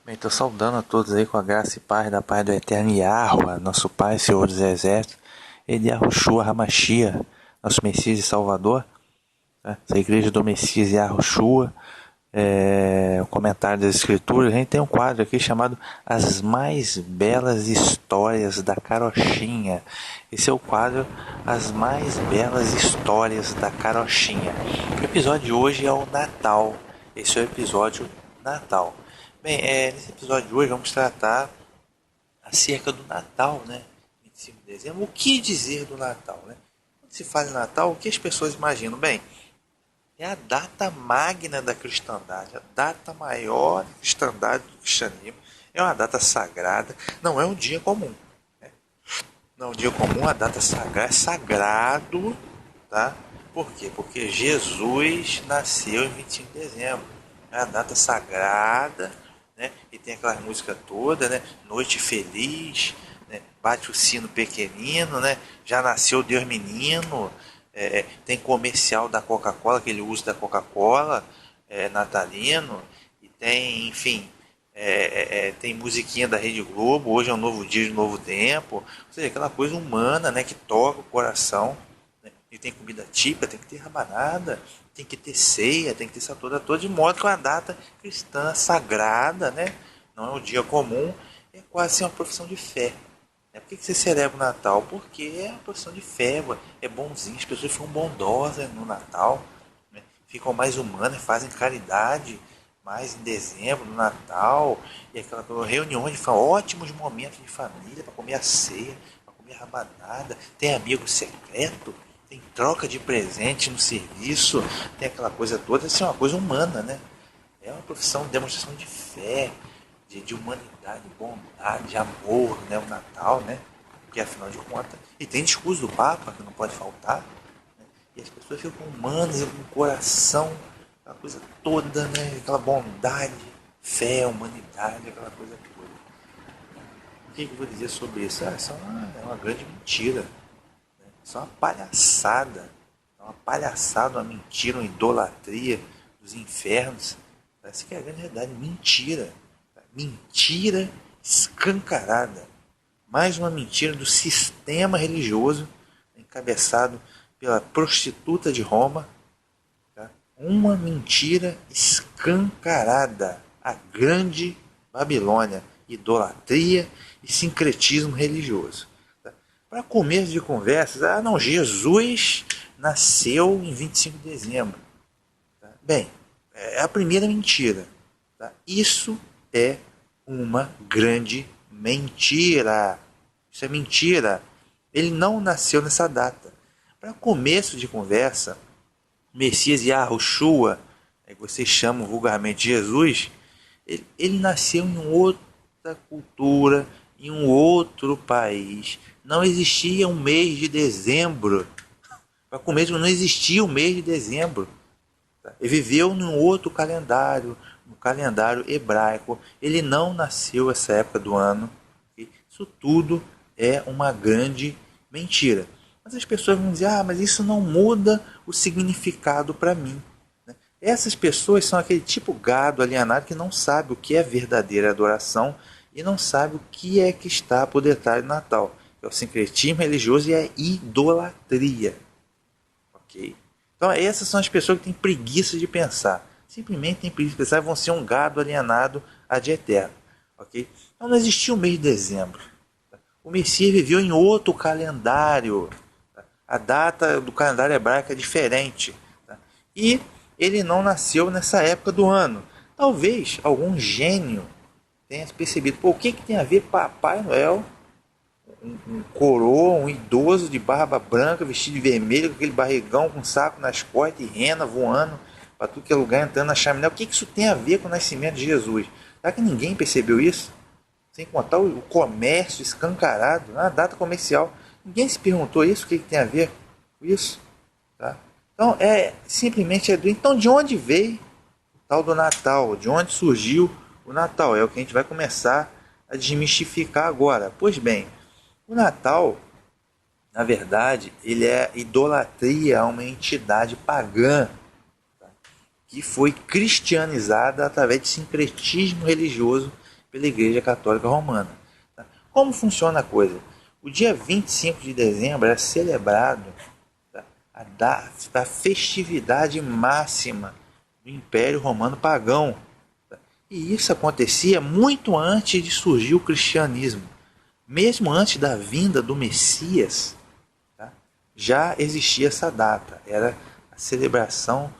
Bem, estou saudando a todos aí com a graça e paz do Eterno Yahweh, nosso Pai, Senhor dos Exércitos, Ele Yahushua Hamashia, nosso Messias e Salvador, né? Essa igreja do Messias Yahushua, o comentário das Escrituras. A gente tem um quadro aqui chamado As Mais Belas Histórias da Carochinha. Esse é o quadro As Mais Belas Histórias da Carochinha. O episódio de hoje é o Natal. Esse é o episódio Natal. Bem, nesse episódio de hoje vamos tratar acerca do Natal, né? 25 de dezembro. O que dizer do Natal, né? Quando se fala em Natal, o que as pessoas imaginam? Bem, é a data magna da cristandade, a data maior da cristandade do cristianismo. É uma data sagrada, não é um dia comum, né? Não é um dia comum, a data sagrada é sagrado, tá? Por quê? Porque Jesus nasceu em 25 de dezembro. É a data sagrada, né? E tem aquela música toda, né? Noite feliz, né? Bate o sino pequenino, né? Já nasceu Deus menino. Tem comercial da Coca-Cola, aquele uso da Coca-Cola natalino, e tem, enfim, tem musiquinha da Rede Globo, hoje é um novo dia de novo tempo, ou seja, aquela coisa humana, né, que toca o coração, né? E tem comida típica, tem que ter rabanada, tem que ter ceia, tem que ter essa toda, de modo que é uma data cristã sagrada, né? Não é um dia comum, é quase uma profissão de fé. Por que você celebra o Natal? Porque é uma profissão de fé, é bonzinho, as pessoas ficam bondosas no Natal, né? Ficam mais humanas, fazem caridade mais em dezembro, no Natal, e aquela reuniões, ótimos momentos de família para comer a ceia, para comer a rabanada, tem amigo secreto, tem troca de presente no serviço, tem aquela coisa toda, assim, é uma coisa humana, né? É uma profissão de demonstração de fé, de humanidade, de bondade, de amor, né? O Natal, né? Porque afinal de contas, e tem discurso do Papa que não pode faltar, né? E as pessoas ficam humanas, com o coração, aquela coisa toda, né? Aquela bondade, fé, humanidade, aquela coisa toda. O que eu vou dizer sobre isso? Isso é uma grande mentira, né? Isso é uma palhaçada, uma mentira, uma idolatria dos infernos. Parece que é a grande verdade, mentira. Mentira escancarada. Mais uma mentira do sistema religioso encabeçado pela prostituta de Roma. Tá? Uma mentira escancarada. A grande Babilônia. Idolatria e sincretismo religioso. Tá? Para começo de conversas, não, Jesus nasceu em 25 de dezembro. Tá? Bem, é a primeira mentira. Tá? Isso é uma grande mentira. Isso é mentira. Ele não nasceu nessa data. Para começo de conversa, Messias Yahushua, que vocês chamam vulgarmente Jesus, ele nasceu em outra cultura, em um outro país. Não existia um mês de dezembro. Para começo, não existia o mês de dezembro. Ele viveu num outro calendário, no calendário hebraico. Ele não nasceu essa época do ano. Isso tudo é uma grande mentira. Mas as pessoas vão dizer, mas isso não muda o significado para mim. Essas pessoas são aquele tipo gado alienado que não sabe o que é verdadeira adoração e não sabe o que é que está por detrás do Natal. É o sincretismo religioso e a idolatria. Ok? Então essas são as pessoas que têm preguiça de pensar. Simplesmente têm preguiça de pensar e vão ser um gado alienado ad eterno. Okay? Então não existia o mês de dezembro. O Messias viveu em outro calendário. A data do calendário hebraico é diferente. E ele não nasceu nessa época do ano. Talvez algum gênio tenha percebido. O que tem a ver Papai Noel, um coroa, um idoso de barba branca, vestido de vermelho, com aquele barrigão com saco nas costas e rena voando para tudo que é lugar, entrando na chaminé. O que isso tem a ver com o nascimento de Jesus? Será que ninguém percebeu isso? Sem contar o comércio escancarado, na data comercial. Ninguém se perguntou isso, o que tem a ver com isso? Tá? Então, simplesmente Então, de onde veio o tal do Natal? De onde surgiu o Natal? É o que a gente vai começar a desmistificar agora. Pois bem, o Natal, na verdade, ele é idolatria a uma entidade pagã, tá? Que foi cristianizada através de sincretismo religioso pela Igreja Católica Romana. Tá? Como funciona a coisa? O dia 25 de dezembro é celebrado, tá, a festividade máxima do Império Romano Pagão. Tá? E isso acontecia muito antes de surgir o cristianismo. Mesmo antes da vinda do Messias, tá, já existia essa data. Era a celebração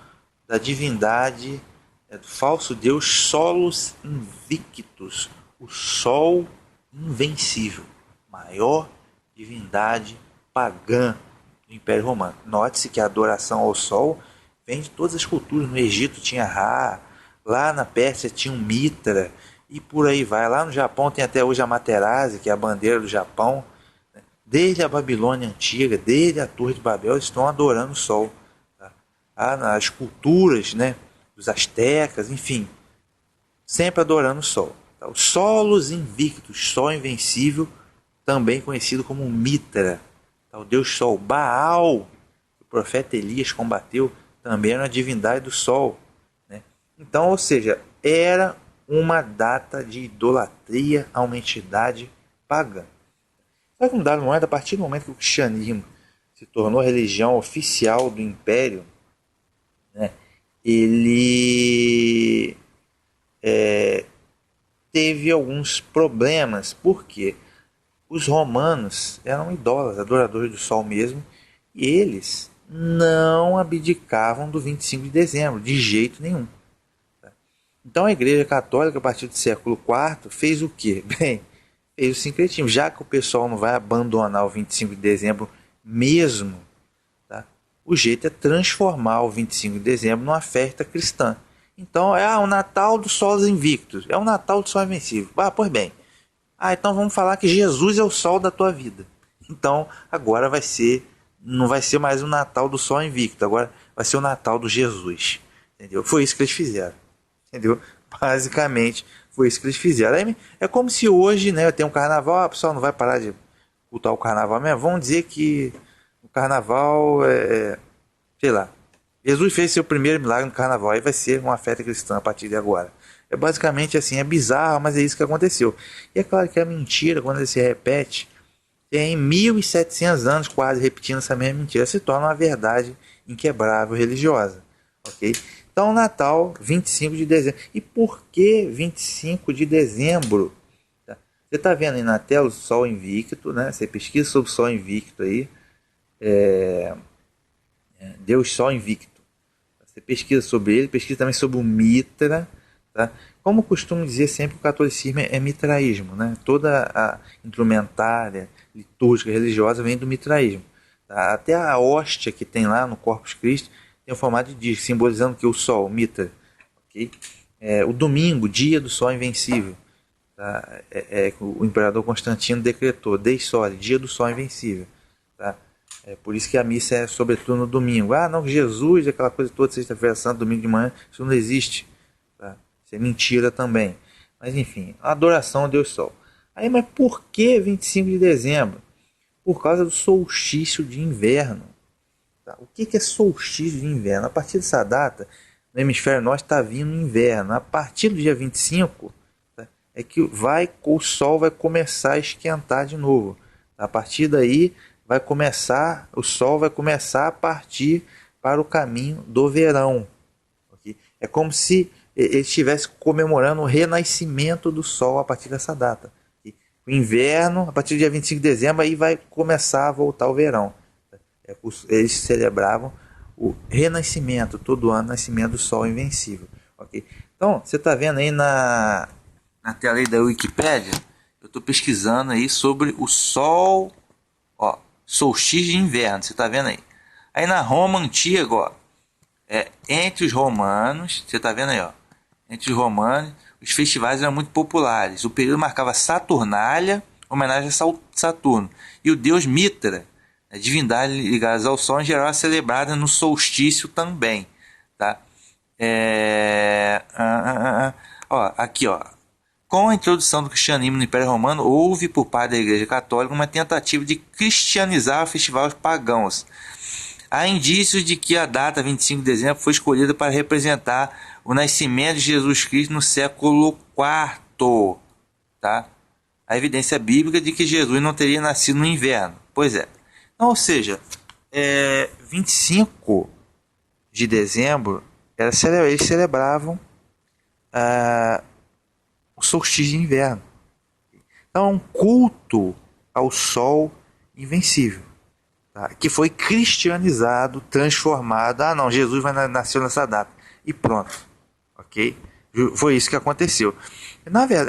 da divindade, do falso deus Solus Invictus, o Sol Invencível, maior divindade pagã do Império Romano. Note-se que a adoração ao Sol vem de todas as culturas. No Egito tinha Ra, lá na Pérsia tinha um Mitra, e por aí vai. Lá no Japão tem até hoje a Amaterasu, que é a bandeira do Japão. Desde a Babilônia Antiga, desde a Torre de Babel, eles estão adorando o Sol. Tá? As culturas, né, dos astecas, enfim, sempre adorando o Sol. Tá? O Solus Invictus, Sol Invencível, também conhecido como Mitra. Tá? O deus Sol. Baal, que o profeta Elias combateu, também era a divindade do Sol. Né? Então, ou seja, era uma data de idolatria a uma entidade pagã. Só que um dado momento, a partir do momento que o cristianismo se tornou a religião oficial do Império, né, ele teve alguns problemas, porque os romanos eram idólatras, adoradores do Sol mesmo, e eles não abdicavam do 25 de dezembro, de jeito nenhum. Então a Igreja Católica, a partir do século IV, fez o quê? Bem, fez o sincretismo. Já que o pessoal não vai abandonar o 25 de dezembro mesmo, tá? O jeito é transformar o 25 de dezembro numa festa cristã. Então é o Natal do Sol Invictus, é o Natal do Sol Invencível. Pois bem, então vamos falar que Jesus é o sol da tua vida. Então agora não vai ser mais o Natal do Sol Invicto, agora vai ser o Natal do Jesus. Entendeu? Foi isso que eles fizeram. Entendeu? Basicamente foi isso que eles fizeram. Aí, é como se hoje, né, eu tenho um carnaval, o pessoal não vai parar de cultuar o carnaval mesmo. Vamos dizer que o carnaval sei lá, Jesus fez seu primeiro milagre no carnaval, aí vai ser uma festa cristã a partir de agora. É basicamente assim, é bizarro, mas é isso que aconteceu. E é claro que a mentira, quando ele se repete, tem 1700 anos quase repetindo essa mesma mentira, se torna uma verdade inquebrável religiosa. Ok? Então, Natal, 25 de dezembro. E por que 25 de dezembro? Tá? Você está vendo aí na tela o Sol Invicto, né? Você pesquisa sobre o Sol Invicto aí. Deus Sol Invicto. Você pesquisa sobre ele, pesquisa também sobre o Mitra. Tá? Como costumo dizer sempre, o catolicismo é mitraísmo. Né? Toda a indumentária litúrgica religiosa vem do mitraísmo. Tá? Até a hóstia que tem lá no Corpus Christi tem o formato de disco, simbolizando que o Sol, o Mitra. Okay? O domingo, dia do Sol Invencível. Tá? O imperador Constantino decretou, Dei Soli, dia do Sol Invencível. Tá? Por isso que a missa é sobretudo no domingo. Não, Jesus, aquela coisa toda, sexta-feira santa, domingo de manhã, isso não existe. Tá? Isso é mentira também. Mas enfim, a adoração ao Deus Sol. Mas por que 25 de dezembro? Por causa do solstício de inverno. Tá? O que é solstício de inverno? A partir dessa data, no hemisfério norte está vindo inverno. A partir do dia 25, tá, é que o Sol vai começar a esquentar de novo. A partir daí, o Sol vai começar a partir para o caminho do verão. Okay? É como se ele estivesse comemorando o renascimento do Sol a partir dessa data. Okay? O inverno, a partir do dia 25 de dezembro, aí vai começar a voltar o verão. Eles celebravam o renascimento, todo ano, nascimento do Sol Invencível. Okay? Então, você está vendo aí na tela aí da Wikipédia, eu estou pesquisando aí sobre o Sol, solstício de inverno, você está vendo aí. Aí na Roma antiga, entre os romanos, você está vendo aí, entre os romanos, os festivais eram muito populares. O período marcava Saturnália, homenagem a Saturno, e o deus Mitra, a divindade ligada ao Sol, em geral é celebrada no solstício também. Tá? Aqui, com a introdução do cristianismo no Império Romano, houve por parte da Igreja Católica uma tentativa de cristianizar festivais pagãos. Há indícios de que a data 25 de dezembro foi escolhida para representar o nascimento de Jesus Cristo no século IV. tá? A evidência bíblica de que Jesus não teria nascido no inverno. Pois é. Então, ou seja, 25 de dezembro, eles celebravam o solstício de inverno. Então, é um culto ao sol invencível, tá? Que foi cristianizado, transformado. Ah, não, Jesus nasceu nessa data. E pronto, ok? Foi isso que aconteceu.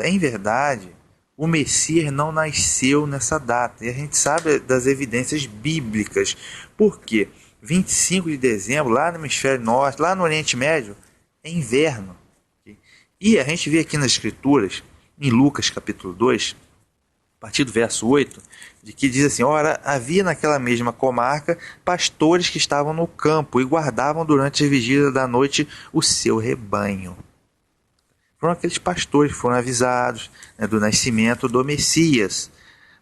Em verdade, o Messias não nasceu nessa data. E a gente sabe das evidências bíblicas. Por quê? 25 de dezembro, lá no hemisfério norte, lá no Oriente Médio, é inverno. Okay? E a gente vê aqui nas Escrituras, em Lucas capítulo 2, a partir do verso 8, de que diz assim: ora, havia naquela mesma comarca pastores que estavam no campo e guardavam durante a vigília da noite o seu rebanho. Foram aqueles pastores que foram avisados, né, do nascimento do Messias.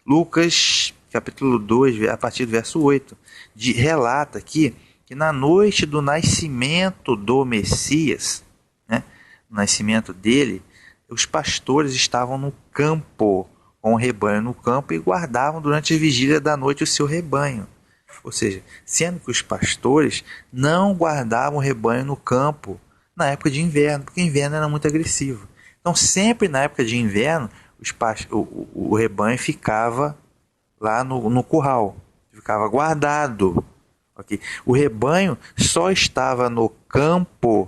Lucas, capítulo 2, a partir do verso 8, relata aqui que na noite do nascimento do Messias, né, no nascimento dele, os pastores estavam no campo, com o rebanho no campo, e guardavam durante a vigília da noite o seu rebanho. Ou seja, sendo que os pastores não guardavam o rebanho no campo na época de inverno, porque o inverno era muito agressivo. Então, sempre na época de inverno, o rebanho ficava lá no curral, ficava guardado. Okay? O rebanho só estava no campo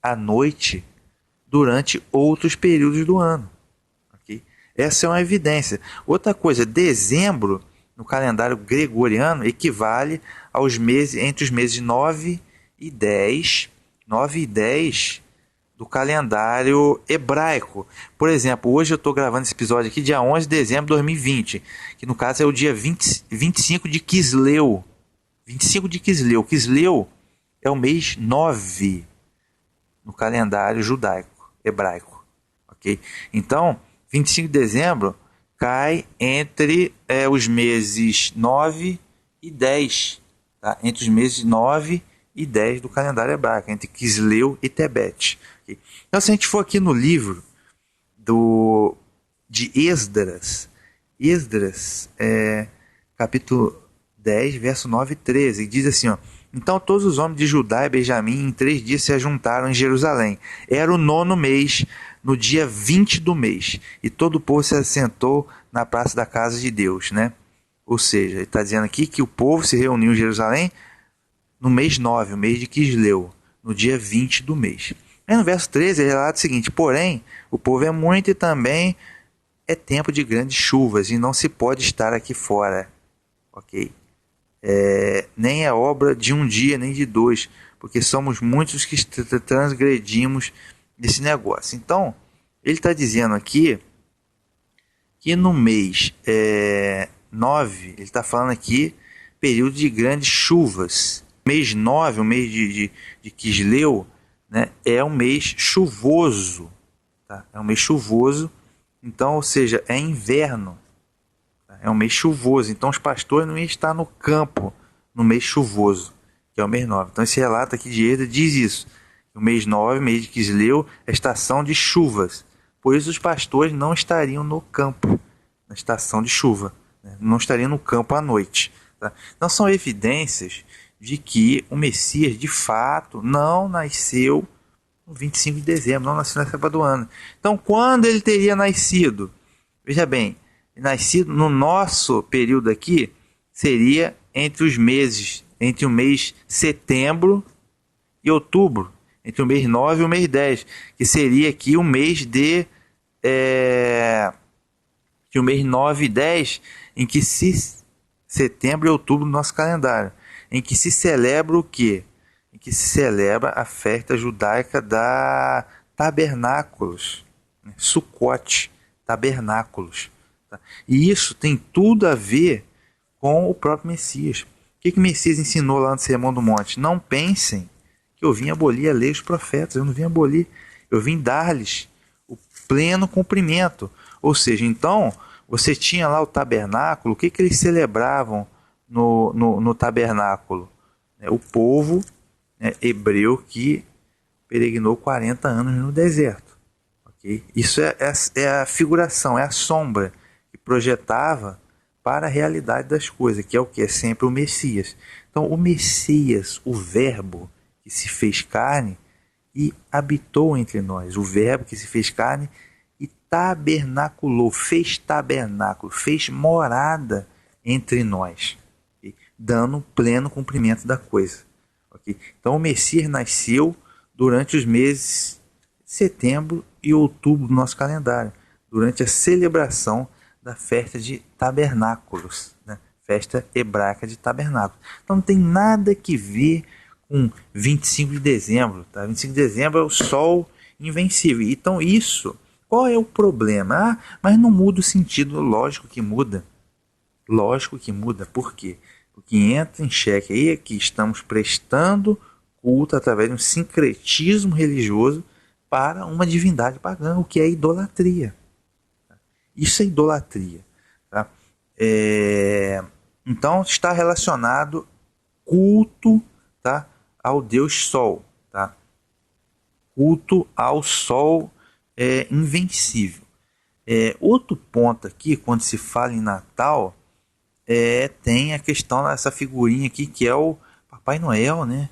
à noite durante outros períodos do ano. Okay? Essa é uma evidência. Outra coisa, dezembro, no calendário gregoriano, equivale aos meses, entre os meses 9 e 10 do calendário hebraico. Por exemplo, hoje eu estou gravando esse episódio aqui dia 11 de dezembro de 2020, que no caso é o dia 25 de Quisleu. 25 de Quisleu. Quisleu é o mês 9 no calendário judaico, hebraico. Okay? Então, 25 de dezembro cai entre os meses 9 e 10. Tá? Entre os meses 9 e 10 do calendário hebraico, entre Quisleu e Tebete. Okay? Então, se a gente for aqui no livro de Esdras, capítulo 10, verso 9 e 13, diz assim, ó: então todos os homens de Judá e Benjamim em 3 dias se ajuntaram em Jerusalém. Era o 9º mês, no dia 20 do mês, e todo o povo se assentou na praça da casa de Deus, né? Ou seja, ele está dizendo aqui que o povo se reuniu em Jerusalém no mês 9, o mês de Quisleu, no dia 20 do mês. Aí no verso 13 ele relata o seguinte: porém, o povo é muito e também é tempo de grandes chuvas, e não se pode estar aqui fora. Ok? Nem é obra de um dia, nem de dois, porque somos muitos que transgredimos esse negócio. Então, ele está dizendo aqui que no mês 9, ele está falando aqui período de grandes chuvas. Mês 9, o mês de Quisleu, né, é um mês chuvoso. Tá? É um mês chuvoso, então, ou seja, é inverno. É um mês chuvoso, então os pastores não iam estar no campo no mês chuvoso, que é o mês 9. Então esse relato aqui de Esdras diz isso. O mês 9, mês de Quisleu, é estação de chuvas. Por isso os pastores não estariam no campo, na estação de chuva. Né? Não estariam no campo à noite. Tá? Então são evidências de que o Messias, de fato, não nasceu no 25 de dezembro, não nasceu nessa época do ano. Então quando ele teria nascido? Veja bem, nascido no nosso período aqui, seria entre o mês setembro e outubro, entre o mês 9 e o mês 10, que seria aqui o mês que o mês 9 e 10, em que setembro e outubro no nosso calendário, em que se celebra o quê? Em que se celebra a festa judaica da Tabernáculos, né? Sucote, Tabernáculos. E isso tem tudo a ver com o próprio Messias. O que o Messias ensinou lá no Sermão do Monte? Não pensem que eu vim abolir a lei dos profetas. Eu não vim abolir. Eu vim dar-lhes o pleno cumprimento. Ou seja, então, você tinha lá o tabernáculo. O que eles celebravam no tabernáculo? O povo hebreu que peregrinou 40 anos no deserto. ok? Isso é a figuração, é a sombra que projetava para a realidade das coisas, que é o que? É sempre o Messias. Então, o Messias, o Verbo que se fez carne e habitou entre nós. O Verbo que se fez carne e tabernaculou, fez tabernáculo, fez morada entre nós, okay? Dando pleno cumprimento da coisa. Okay? Então, o Messias nasceu durante os meses de setembro e outubro do nosso calendário, durante a celebração da festa de tabernáculos, né? Festa hebraica de tabernáculos. Então não tem nada que ver com 25 de dezembro. Tá? 25 de dezembro é o sol invencível. Então isso, qual é o problema? Ah, mas não muda o sentido. Lógico que muda. Lógico que muda. Por quê? O que entra em xeque aí é que estamos prestando culto através de um sincretismo religioso para uma divindade pagã, o que é idolatria. Isso é idolatria. Tá? Então está relacionado culto, tá, ao Deus Sol. Tá? Culto ao Sol invencível. Outro ponto aqui, quando se fala em Natal, tem a questão dessa figurinha aqui que é o Papai Noel, né?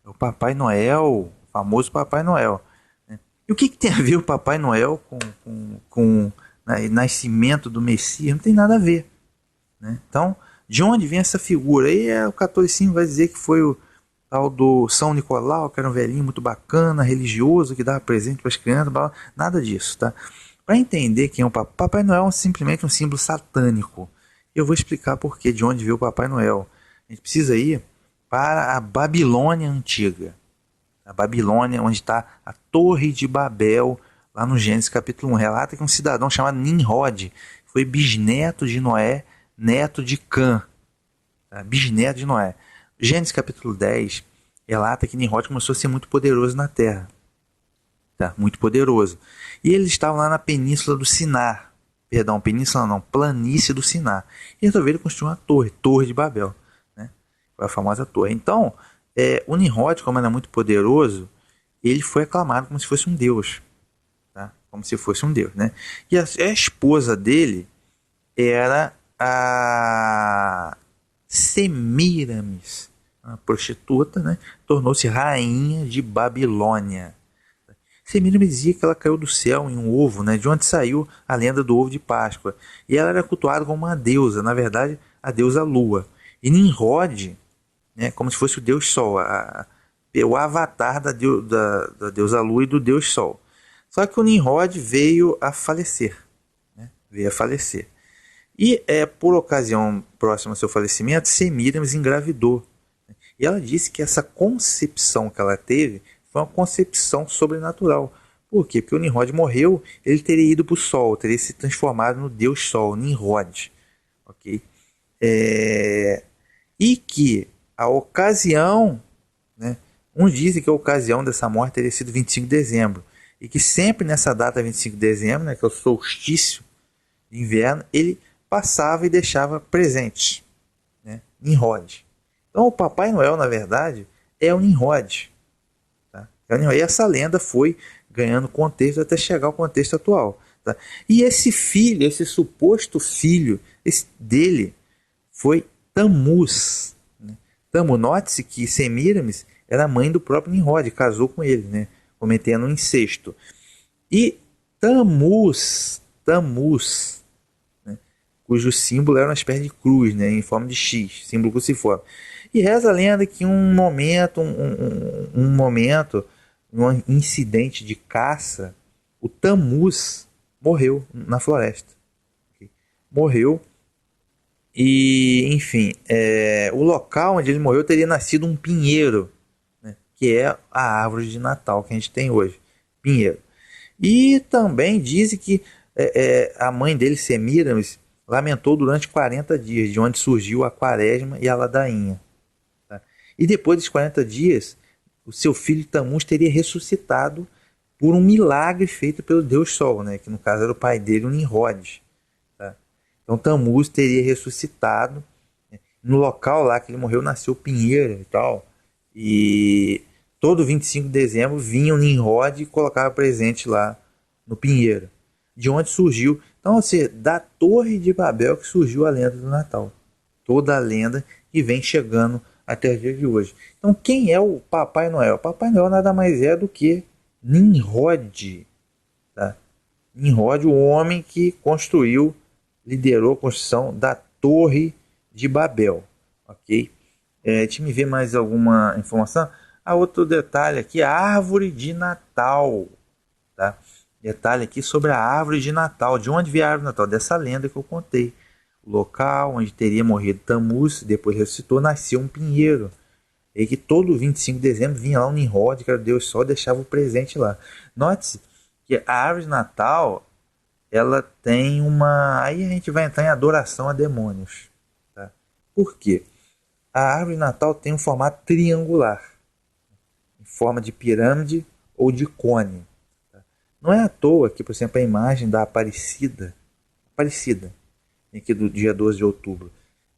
O Papai Noel, o famoso Papai Noel. Né? E o que tem a ver o Papai Noel com nascimento do Messias? Não tem nada a ver. Né? Então, de onde vem essa figura? Aí o catolicismo vai dizer que foi o tal do São Nicolau, que era um velhinho muito bacana, religioso, que dava presente para as crianças, blá, blá. Nada disso. Tá? Para entender quem é o Papai Noel, é simplesmente um símbolo satânico. Eu vou explicar por quê, de onde veio o Papai Noel. A gente precisa ir para a Babilônia antiga. A Babilônia, onde está a Torre de Babel, lá no Gênesis capítulo 1. Relata que um cidadão chamado Nimrod foi bisneto de Noé, neto de Cã. Tá? Bisneto de Noé. Gênesis capítulo 10 relata que Nimrod começou a ser muito poderoso na terra. Tá? Muito poderoso. E eles estavam lá na península do Sinar. Perdão, península não, planície do Sinar. E resolveram construir uma torre, Torre de Babel. Né? Foi a famosa torre. Então, o Nimrod, como era muito poderoso, ele foi aclamado como se fosse um deus. Tá? Como se fosse um deus. Né? E a esposa dele era a Semíramis, uma prostituta, né? Tornou-se rainha de Babilônia. Semíramis dizia que ela caiu do céu em um ovo, né? De onde saiu a lenda do ovo de Páscoa. E ela era cultuada como uma deusa, na verdade, a deusa Lua. E Nimrod, né, como se fosse o deus Sol, o avatar da deusa Lua e do deus Sol. Só que o Nimrod veio a falecer. Né? Veio a falecer. E por ocasião próxima ao seu falecimento, Semíramis engravidou. E ela disse que essa concepção que ela teve foi uma concepção sobrenatural. Por quê? Porque o Nimrod morreu, ele teria ido para o Sol, teria se transformado no Deus Sol, Nimrod. Okay? E que a ocasião, né, uns dizem que a ocasião dessa morte teria sido 25 de dezembro. E que sempre nessa data, 25 de dezembro, né, que é o solstício de inverno, ele passava e deixava presentes. Né, Nimrod. Então o Papai Noel, na verdade, é o Nimrod. Tá? E essa lenda foi ganhando contexto até chegar ao contexto atual. Tá? E esse filho, esse suposto filho dele, foi Tammuz. Né? Tammuz, note-se que Semíramis era mãe do próprio Nimrod, casou com ele, né? Cometendo um incesto. E Tammuz, né? Cujo símbolo era uma espécie de cruz, né? Em forma de X, símbolo cruciforme. E reza a lenda que um momento, um incidente de caça, o Tammuz morreu na floresta. Okay? Morreu. E, enfim, o local onde ele morreu teria nascido um pinheiro, né? Que é a árvore de Natal que a gente tem hoje. Pinheiro. E também dizem que a mãe dele, Semíramis, lamentou durante 40 dias, de onde surgiu a quaresma e a ladainha. E depois dos 40 dias, o seu filho Tammuz teria ressuscitado por um milagre feito pelo Deus Sol, né? Que no caso era o pai dele, o Nimrod. Tá? Então Tammuz teria ressuscitado. Né? No local lá que ele morreu nasceu o pinheiro e tal. E todo 25 de dezembro vinha o Nimrod e colocava presente lá no pinheiro, de onde surgiu. Então, assim, da Torre de Babel que surgiu a lenda do Natal. Toda a lenda que vem chegando até os dias de hoje. Então, quem é o Papai Noel? Papai Noel nada mais é do que Nimrod. Tá? Nimrod, o homem que liderou a construção da Torre de Babel. Ok? Deixa eu ver mais alguma informação. Outro detalhe aqui, a árvore de Natal. Tá? Detalhe aqui sobre a árvore de Natal. De onde veio a árvore de Natal? Dessa lenda que eu contei. O local onde teria morrido Tammuz, depois ressuscitou, nasceu um pinheiro. E que todo 25 de dezembro vinha lá o Nimrod, que era o Deus Sol, deixava o presente lá. Note-se que a árvore de Natal, ela tem uma... Aí a gente vai entrar em adoração a demônios. Tá? Por quê? A árvore de Natal tem um formato triangular, em forma de pirâmide ou de cone. Tá? Não é à toa que, por exemplo, a imagem da Aparecida, aqui do dia 12 de outubro,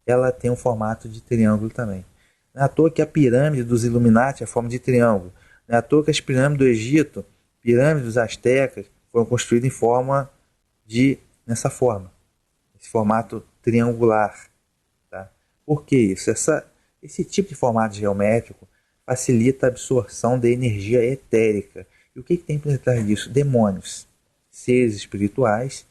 ela tem um formato de triângulo também. Não é à toa que a pirâmide dos Illuminati é a forma de triângulo. Não é à toa que as pirâmides do Egito, pirâmides dos Astecas, foram construídas em forma nessa forma, esse formato triangular. Tá? Por que isso? Esse tipo de formato geométrico facilita a absorção da energia etérica. E o que tem por detrás disso? Demônios, seres espirituais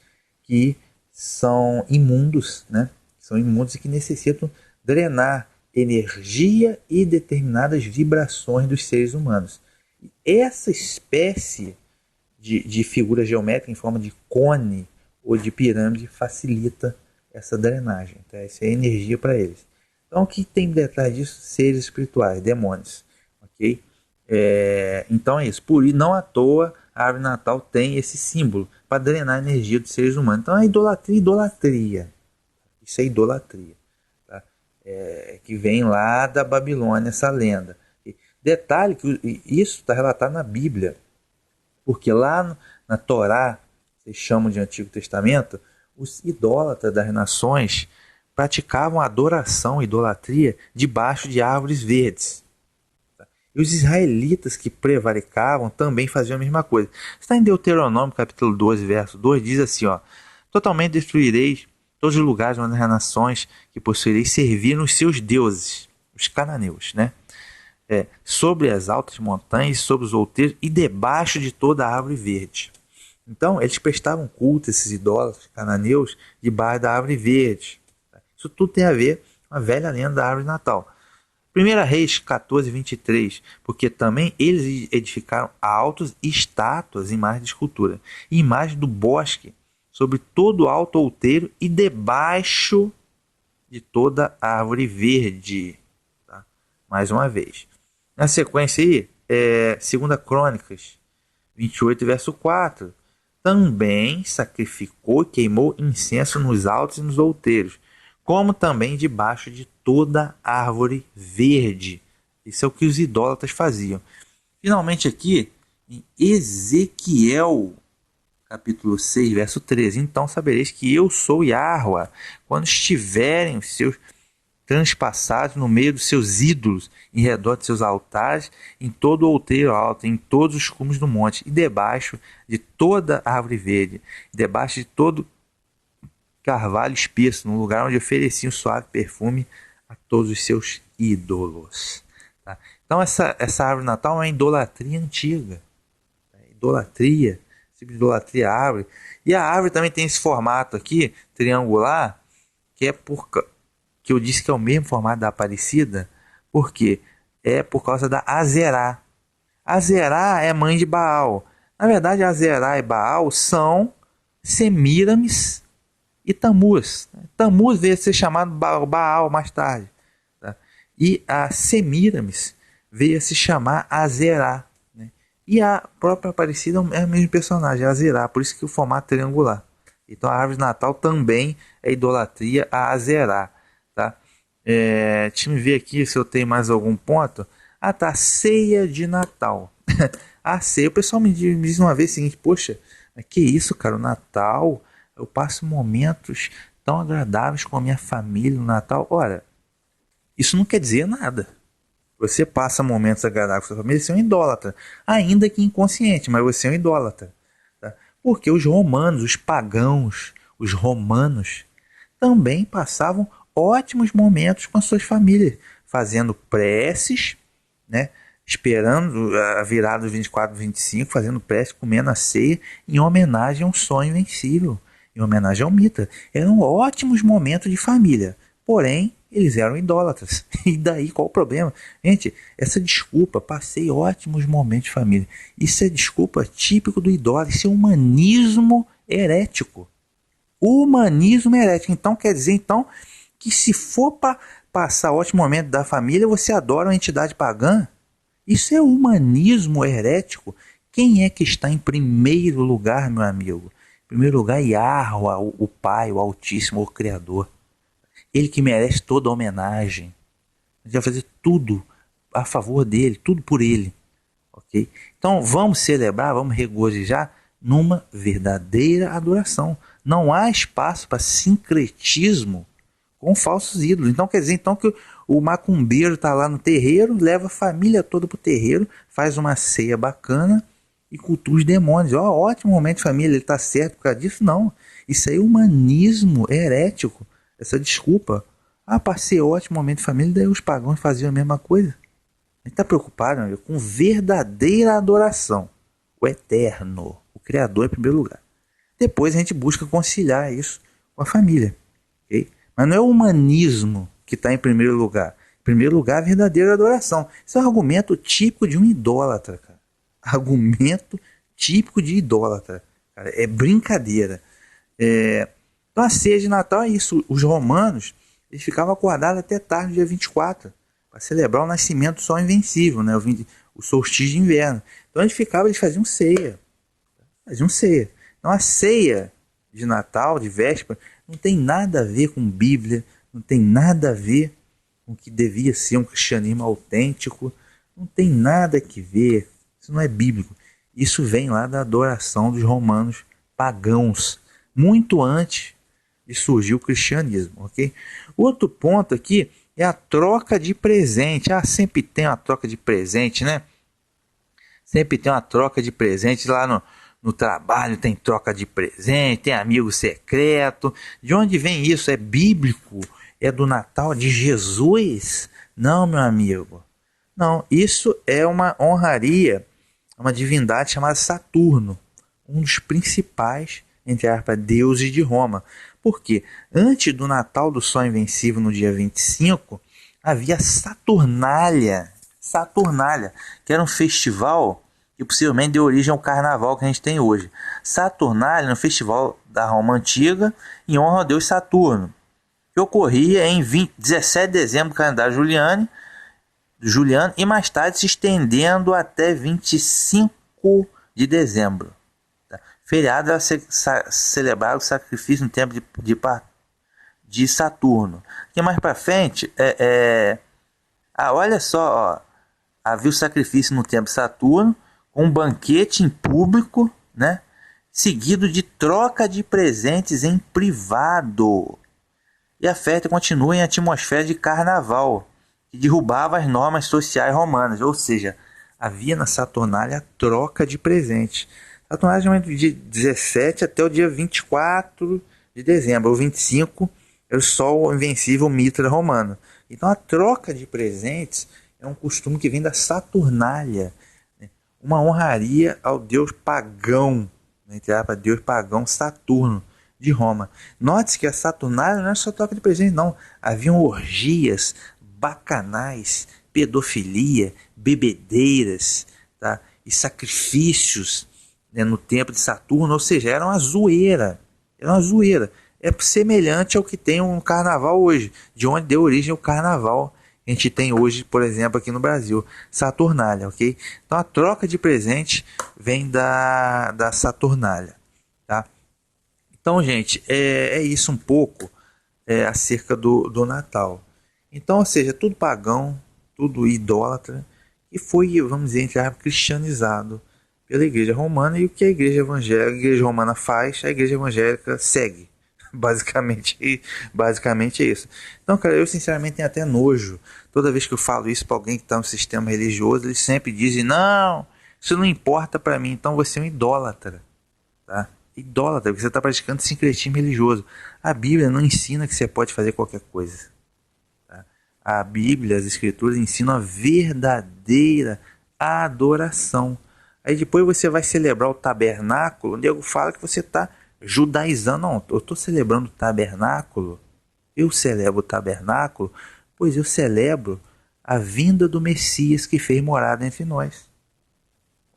que são imundos, né? São imundos e que necessitam drenar energia e determinadas vibrações dos seres humanos. E essa espécie de figura geométrica em forma de cone ou de pirâmide facilita essa drenagem. Tá? Essa é a energia para eles. Então, o que tem detrás disso? Seres espirituais, demônios. Ok? Então é isso. Por isso, não à toa, a árvore de Natal tem esse símbolo para drenar a energia dos seres humanos. Então, é idolatria. Isso é idolatria. Tá? Que vem lá da Babilônia, essa lenda. Detalhe que isso está relatado na Bíblia. Porque lá na Torá, vocês chamam de Antigo Testamento, os idólatras das nações praticavam adoração, idolatria, debaixo de árvores verdes. E os israelitas que prevaricavam também faziam a mesma coisa. Está em Deuteronômio, capítulo 12, verso 2, diz assim, totalmente destruireis todos os lugares onde as nações que possuireis serviram os seus deuses, os cananeus, né? Sobre as altas montanhas, sobre os outeiros e debaixo de toda a árvore verde. Então, eles prestavam culto a esses idólatras cananeus debaixo da árvore verde. Isso tudo tem a ver com a velha lenda da árvore de Natal. 1 Reis 14, 23, porque também eles edificaram altos estátuas, imagens de escultura, e imagens do bosque, sobre todo o alto outeiro e debaixo de toda a árvore verde. Tá? Mais uma vez. Na sequência aí, 2 Crônicas 28, verso 4. Também sacrificou e queimou incenso nos altos e nos outeiros, como também debaixo de toda árvore verde. Isso é o que os idólatras faziam. Finalmente aqui, em Ezequiel, capítulo 6, verso 13. Então sabereis que eu sou Yahweh, quando estiverem os seus transpassados no meio dos seus ídolos, em redor de seus altares, em todo o outeiro alto, em todos os cumes do monte, e debaixo de toda árvore verde, debaixo de todo carvalho espesso, no lugar onde ofereciam suave perfume a todos os seus ídolos. Tá? Então essa árvore de Natal é uma idolatria antiga. Idolatria, tipo de idolatria à árvore. E a árvore também tem esse formato aqui, triangular, que eu disse que é o mesmo formato da Aparecida, porque é por causa da Azerá. Azerá é mãe de Baal. Na verdade, Azerá e Baal são Semíramis e Tammuz. Tammuz veio a ser chamado Baal mais tarde. Tá? E a Semíramis veio a se chamar Azerá. Né? E a própria Aparecida é o mesmo personagem, Azerá, por isso que o formato triangular. Então a árvore de Natal também é idolatria a Azerá. Tá? Deixa eu ver aqui se eu tenho mais algum ponto. Tá, ceia de Natal. A ceia, o pessoal me diz uma vez o seguinte: poxa, mas que isso, cara, o Natal, eu passo momentos tão agradáveis com a minha família no Natal. Ora, isso não quer dizer nada. Você passa momentos agradáveis com a sua família, você é um idólatra, ainda que inconsciente, mas você é um idólatra. Tá? Porque os romanos, os pagãos, os romanos, também passavam ótimos momentos com as suas famílias, fazendo preces, né? Esperando a virada dos 24 e 25, fazendo prece, comendo a ceia, em homenagem a um sonho invencível, em homenagem ao Mitra. Eram ótimos momentos de família, porém, eles eram idólatras. E daí qual o problema? Gente, essa desculpa, passei ótimos momentos de família, isso é desculpa típico do idólatra, isso é humanismo herético. Humanismo herético. Então quer dizer então que se for para passar ótimo momento da família, você adora uma entidade pagã? Isso é humanismo herético. Quem é que está em primeiro lugar, meu amigo? Em primeiro lugar, Yahweh, o Pai, o Altíssimo, o Criador. Ele que merece toda a homenagem. A gente vai fazer tudo a favor dele, tudo por ele. Ok? Então vamos celebrar, vamos regozijar numa verdadeira adoração. Não há espaço para sincretismo com falsos ídolos. Então quer dizer então que o macumbeiro está lá no terreiro, leva a família toda para o terreiro, faz uma ceia bacana e cultua os demônios. Ó, ótimo momento de família, ele está certo por causa disso? Não. Isso aí é humanismo herético. Essa desculpa. Ah, passei ótimo momento de família, daí os pagãos faziam a mesma coisa. A gente está preocupado, amigo, com verdadeira adoração. O eterno, o Criador em primeiro lugar. Depois a gente busca conciliar isso com a família. Okay? Mas não é o humanismo que está em primeiro lugar. Em primeiro lugar, a verdadeira adoração. Isso é um argumento típico de um idólatra, cara. Argumento típico de idólatra. Cara. É brincadeira. Então a ceia de Natal é isso. Os romanos eles ficavam acordados até tarde, no dia 24, para celebrar o nascimento do Sol Invencível, né? O solstício de inverno. Então eles faziam ceia. Então a ceia de Natal, de véspera, não tem nada a ver com Bíblia, não tem nada a ver com o que devia ser um cristianismo autêntico, não tem nada que ver, isso não é bíblico. Isso vem lá da adoração dos romanos pagãos, muito antes de surgir o cristianismo, ok? Outro ponto aqui é a troca de presente. Sempre tem uma troca de presente, né? Sempre tem uma troca de presente lá no trabalho, tem troca de presente, tem amigo secreto. De onde vem isso? É bíblico? É do Natal de Jesus? Não, meu amigo. Não, isso é uma honraria, uma divindade chamada Saturno, um dos principais, entre aspas, deuses de Roma. Por quê? Antes do Natal do Sol Invencível, no dia 25, havia Saturnália, que era um festival que possivelmente deu origem ao carnaval que a gente tem hoje. Saturnália, no festival da Roma Antiga, em honra ao deus Saturno, que ocorria em 17 de dezembro do calendário Juliano e mais tarde se estendendo até 25 de dezembro. Feriado era celebrar o sacrifício no templo de Saturno. E mais para frente, olha só, ó, havia o sacrifício no templo de Saturno, com um banquete em público, né, seguido de troca de presentes em privado. E a festa continua em atmosfera de carnaval, que derrubava as normas sociais romanas, ou seja, havia na Saturnália troca de presentes. Saturnália é do dia 17 até o dia 24 de dezembro, ou 25, era o Sol Invencível Mitra romano. Então a troca de presentes é um costume que vem da Saturnália, né? Uma honraria ao deus pagão, entre aspas, deus pagão Saturno de Roma. Note-se que a Saturnália não é só troca de presentes, não. Haviam orgias, bacanais, pedofilia, bebedeiras, tá? E sacrifícios, né, no templo de Saturno, ou seja, era uma zoeira. É semelhante ao que tem um carnaval hoje, de onde deu origem o carnaval que a gente tem hoje, por exemplo, aqui no Brasil, Saturnália, ok? Então a troca de presente vem da Saturnália, tá? Então, gente, é isso um pouco acerca do Natal. Então, ou seja, tudo pagão, tudo idólatra, e foi, vamos dizer, cristianizado pela Igreja Romana, e o que a Igreja Romana faz, a Igreja Evangélica segue. Basicamente é isso. Então, cara, eu sinceramente tenho até nojo. Toda vez que eu falo isso para alguém que está no sistema religioso, eles sempre dizem, não, isso não importa para mim, então você é um idólatra. tá? Idólatra, porque você está praticando sincretismo religioso. A Bíblia não ensina que você pode fazer qualquer coisa. Tá? A Bíblia, as Escrituras ensinam a verdadeira adoração. Aí depois você vai celebrar o tabernáculo, o nego fala que você está judaizando. Não, eu estou celebrando o tabernáculo. Eu celebro o tabernáculo, pois eu celebro a vinda do Messias que fez morada entre nós.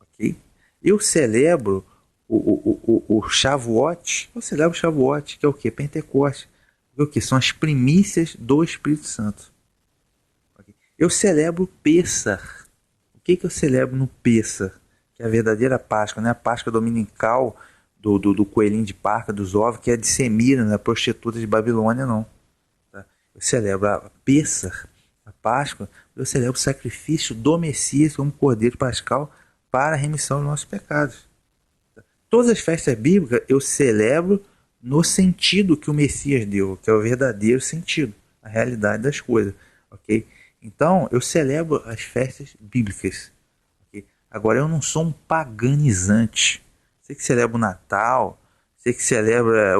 Ok? Eu celebro o Shavuot. Eu celebro o Shavuot, que é o que? Pentecostes. O que? São as primícias do Espírito Santo. Okay? Eu celebro o Pêssar. O que eu celebro no Pêssar? Que é a verdadeira Páscoa, não é a Páscoa dominical do coelhinho de Páscoa, dos ovos, que é de Semira, não é prostituta de Babilônia, não. Tá? Eu celebro a Pêssar, a Páscoa, eu celebro o sacrifício do Messias como cordeiro pascal para a remissão dos nossos pecados. Tá? Todas as festas bíblicas eu celebro no sentido que o Messias deu, que é o verdadeiro sentido, a realidade das coisas. Ok? Então, eu celebro as festas bíblicas. Okay? Agora, eu não sou um paganizante. Você que celebra o Natal, você que celebra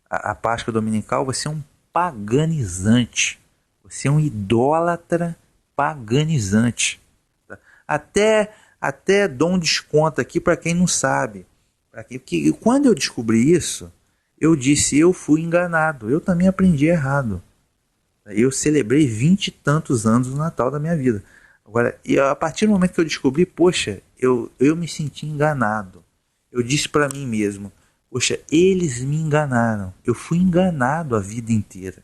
a Páscoa Dominical, você é um paganizante. Você é um idólatra paganizante. Tá? Até dou um desconto aqui para quem não sabe. Porque quando eu descobri isso, eu disse, eu fui enganado. Eu também aprendi errado. Eu celebrei 20 e tantos anos o Natal da minha vida. Agora, e a partir do momento que eu descobri, poxa, eu me senti enganado. Eu disse para mim mesmo, poxa, eles me enganaram. Eu fui enganado a vida inteira.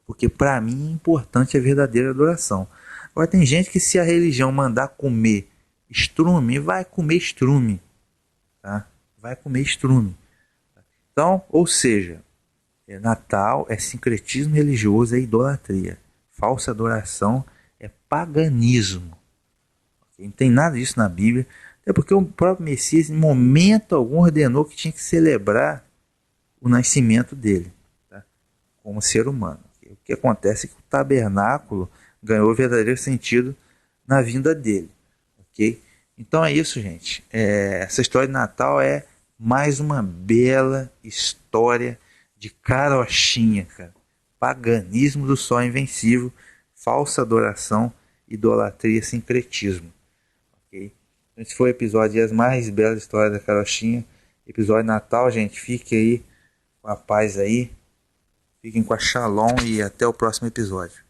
Porque para mim é importante a verdadeira adoração. Agora tem gente que se a religião mandar comer estrume, vai comer estrume. Tá? Vai comer estrume. Então, ou seja, Natal é sincretismo religioso, é idolatria. Falsa adoração é paganismo. Não tem nada disso na Bíblia. Até porque o próprio Messias, em momento algum, ordenou que tinha que celebrar o nascimento dele, tá? Como ser humano. O que acontece é que o tabernáculo ganhou o verdadeiro sentido na vinda dele. Ok? Então é isso, gente. Essa história de Natal é mais uma bela história de carochinha, cara. Paganismo do sol invencível, falsa adoração, idolatria, sincretismo. Ok? Esse foi o episódio das mais belas histórias da carochinha. Episódio de Natal, gente. Fique aí com a paz aí. Fiquem com a Shalom e até o próximo episódio.